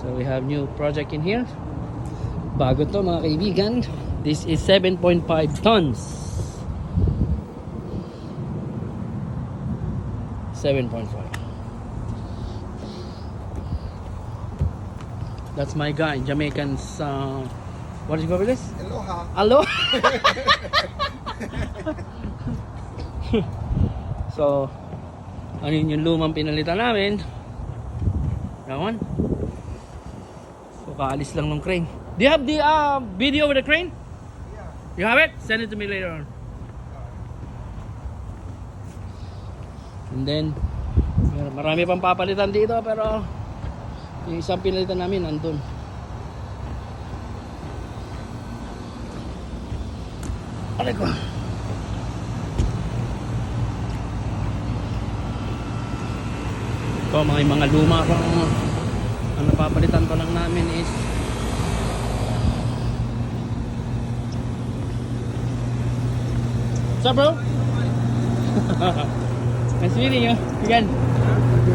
So we have new project in here. Bago to mga kaibigan. This is 7.5 tons. 7.5. That's my guy, Jamaicans. What do you call this? Aloha. Aloha. So, ano yun yung lumang pinalitan namin? Yaman. So, kaalis lang ng crane. Do you have the video with the crane? Yeah. You have it? Send it to me later on. And then, marami pang papalitan dito pero yung isang pinalitan namin nandun. Aray ko. Ito mga luma pang ang napapalitan pa lang namin is what's up, bro? Nice meeting you again.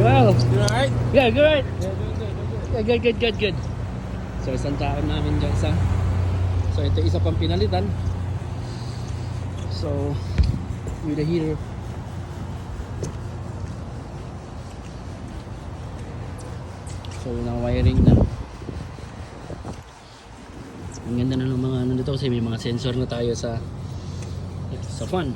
Well, You alright? yeah, good. Yeah, Yeah, good. So isang taon namin dyan sa. So ito isa pang pinalitan. So with the heater. So wiring na. Ang ganda na ng mga ano dito kasi may mga sensor na tayo sa fan.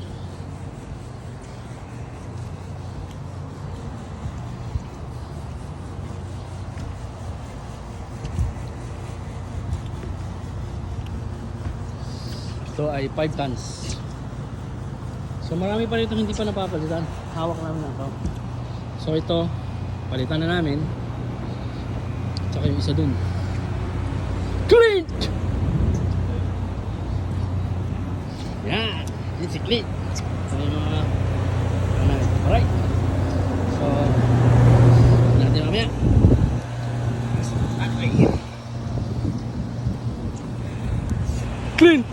Ito ay 5 tons. So marami pa rito hindi pa napapalitan. Hawak namin na ito. So ito, palitan na namin. Tsaka yung isa dun. Clint! Yan! Yan si Clint. So yung mga ano, alright. So natin mamaya. Okay. Clint!